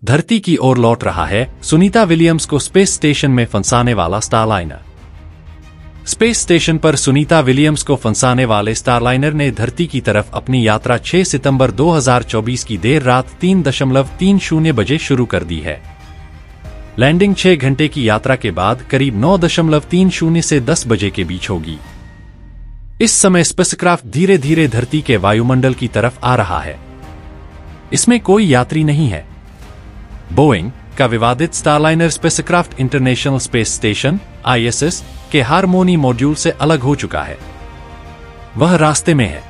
धरती की ओर लौट रहा है सुनीता विलियम्स को स्पेस स्टेशन में फंसाने वाला स्टारलाइनर। स्पेस स्टेशन पर सुनीता विलियम्स को फंसाने वाले स्टारलाइनर ने धरती की तरफ अपनी यात्रा 6 सितंबर 2024 की देर रात 3:30 बजे शुरू कर दी है। लैंडिंग 6 घंटे की यात्रा के बाद करीब 9:30 से 10 बजे के बीच होगी। इस समय स्पेसक्राफ्ट धीरे धीरे धरती के वायुमंडल की तरफ आ रहा है। इसमें कोई यात्री नहीं है। बोइंग का विवादित Starliner spacecraft international space station (ISS) के हार्मोनी मॉड्यूल से अलग हो चुका है। वह रास्ते में है,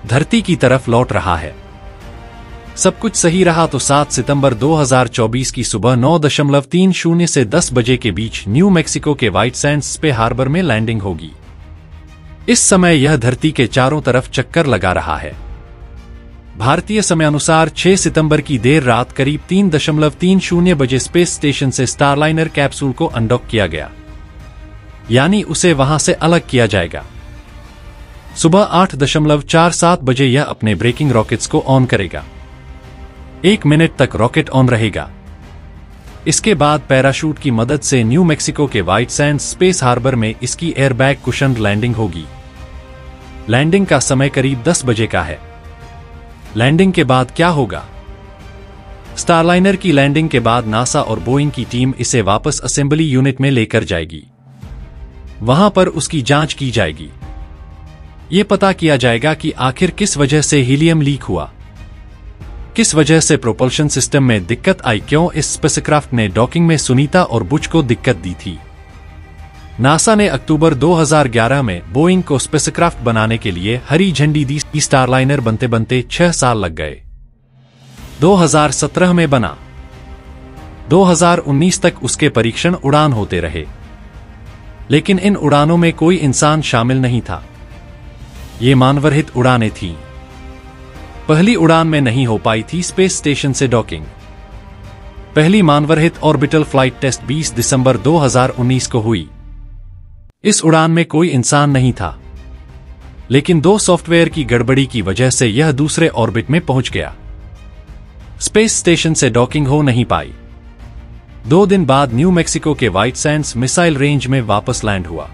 धरती की तरफ लौट रहा है। सब कुछ सही रहा तो 7 सितंबर 2024 की सुबह 9:30 से 10 बजे के बीच न्यू मैक्सिको के व्हाइट सैंड्स पे हार्बर में लैंडिंग होगी। इस समय यह धरती के चारों तरफ चक्कर लगा रहा है। भारतीय समय अनुसार 6 सितंबर की देर रात करीब 3:30 बजे स्पेस स्टेशन से स्टारलाइनर कैप्सूल को अनडॉक किया गया, यानी उसे वहां से अलग किया जाएगा। सुबह 8:47 बजे यह अपने ब्रेकिंग रॉकेट्स को ऑन करेगा। 1 मिनट तक रॉकेट ऑन रहेगा। इसके बाद पैराशूट की मदद से न्यू मैक्सिको के व्हाइट सैंड्स स्पेस हार्बर में इसकी एयरबैग कुशन्ड लैंडिंग होगी। लैंडिंग का समय करीब 10 बजे का है। लैंडिंग के बाद क्या होगा? स्टारलाइनर की लैंडिंग के बाद नासा और बोइंग की टीम इसे वापस असेंबली यूनिट में लेकर जाएगी। वहां पर उसकी जांच की जाएगी। ये पता किया जाएगा कि आखिर किस वजह से हीलियम लीक हुआ, किस वजह से प्रोपल्शन सिस्टम में दिक्कत आई, क्यों इस स्पेसक्राफ्ट ने डॉकिंग में सुनीता और बुच को दिक्कत दी थी। नासा ने अक्टूबर 2011 में बोइंग को स्पेसक्राफ्ट बनाने के लिए हरी झंडी दी। स्टारलाइनर बनते बनते 6 साल लग गए। 2017 में बना। 2019 तक उसके परीक्षण उड़ान होते रहे, लेकिन इन उड़ानों में कोई इंसान शामिल नहीं था। ये मानवरहित उड़ानें थीं। पहली उड़ान में नहीं हो पाई थी स्पेस स्टेशन से डॉकिंग। पहली मानवरहित ऑर्बिटल फ्लाइट टेस्ट 20 दिसंबर 2019 को हुई। इस उड़ान में कोई इंसान नहीं था, लेकिन 2 सॉफ्टवेयर की गड़बड़ी की वजह से यह दूसरे ऑर्बिट में पहुंच गया। स्पेस स्टेशन से डॉकिंग हो नहीं पाई। 2 दिन बाद न्यू मैक्सिको के व्हाइट सैंड्स मिसाइल रेंज में वापस लैंड हुआ।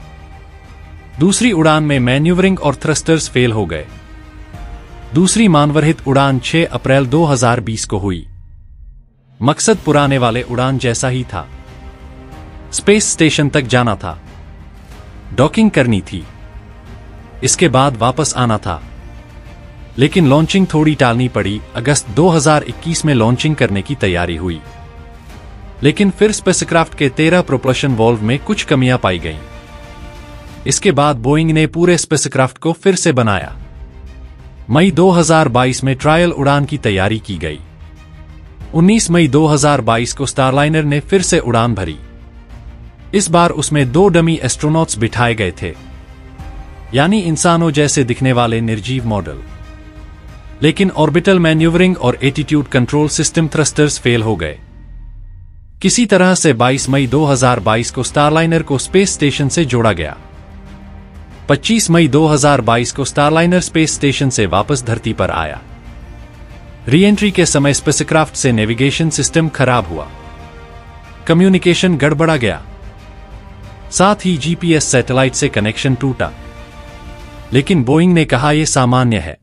दूसरी उड़ान में मैन्यूवरिंग और थ्रस्टर्स फेल हो गए। दूसरी मानवरहित उड़ान 6 अप्रैल 2020 को हुई। मकसद पुराने वाले उड़ान जैसा ही था। स्पेस स्टेशन तक जाना था, डॉकिंग करनी थी, इसके बाद वापस आना था। लेकिन लॉन्चिंग थोड़ी टालनी पड़ी। अगस्त 2021 में लॉन्चिंग करने की तैयारी हुई, लेकिन फिर स्पेसक्राफ्ट के 13 प्रोपल्शन वाल्व में कुछ कमियां पाई गईं। इसके बाद बोइंग ने पूरे स्पेसक्राफ्ट को फिर से बनाया। मई 2022 में ट्रायल उड़ान की तैयारी की गई। 19 मई 2022 को स्टारलाइनर ने फिर से उड़ान भरी। इस बार उसमें 2 डमी एस्ट्रोनॉट्स बिठाए गए थे, यानी इंसानों जैसे दिखने वाले निर्जीव मॉडल। लेकिन ऑर्बिटल मैन्यूवरिंग और attitude control system thrusters fail हो गए। किसी तरह से 22 मई 2022 को स्टारलाइनर को स्पेस स्टेशन से जोड़ा गया। 25 मई 2022 को स्टारलाइनर स्पेस स्टेशन से वापस धरती पर आया। री-एंट्री के समय स्पेसक्राफ्ट से नेविगेशन सिस्टम खराब हुआ, कम्युनिकेशन गड़बड़ा गया, साथ ही GPS सैटेलाइट से कनेक्शन टूटा। लेकिन बोइंग ने कहा यह सामान्य है।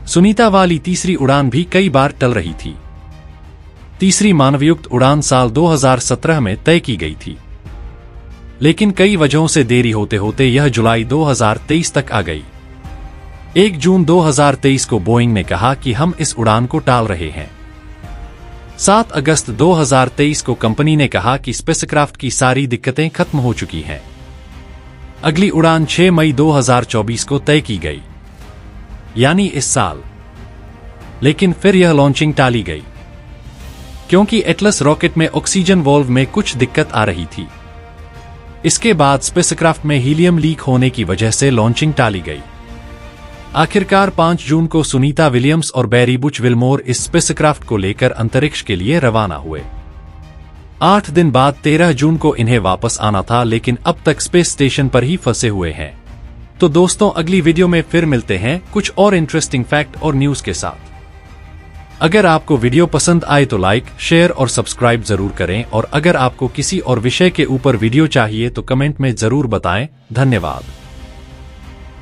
सुनीता वाली तीसरी उड़ान भी कई बार टल रही थी। तीसरी मानवयुक्त उड़ान साल 2017 में तय की गई थी, लेकिन कई वजहों से देरी होते होते यह जुलाई 2023 तक आ गई। 1 जून 2023 को बोइंग ने कहा कि हम इस उड़ान को टाल रहे हैं। 7 अगस्त 2023 को कंपनी ने कहा कि स्पेसक्राफ्ट की सारी दिक्कतें खत्म हो चुकी हैं। अगली उड़ान 6 मई 2024 को तय की गई, यानी इस साल। लेकिन फिर यह लॉन्चिंग टाली गई, क्योंकि एटलस रॉकेट में ऑक्सीजन वाल्व में कुछ दिक्कत आ रही थी। इसके बाद स्पेसक्राफ्ट में हीलियम लीक होने की वजह से लॉन्चिंग टाली गई। आखिरकार 5 जून को सुनीता विलियम्स और बैरी बुच विल्मोर इस स्पेसक्राफ्ट को लेकर अंतरिक्ष के लिए रवाना हुए। 8 दिन बाद 13 जून को इन्हें वापस आना था, लेकिन अब तक स्पेस स्टेशन पर ही फंसे हुए हैं। तो दोस्तों, अगली वीडियो में फिर मिलते हैं कुछ और इंटरेस्टिंग फैक्ट और न्यूज के साथ। अगर आपको वीडियो पसंद आए तो लाइक, शेयर और सब्सक्राइब जरूर करें और अगर आपको किसी और विषय के ऊपर वीडियो चाहिए तो कमेंट में जरूर बताएं। धन्यवाद।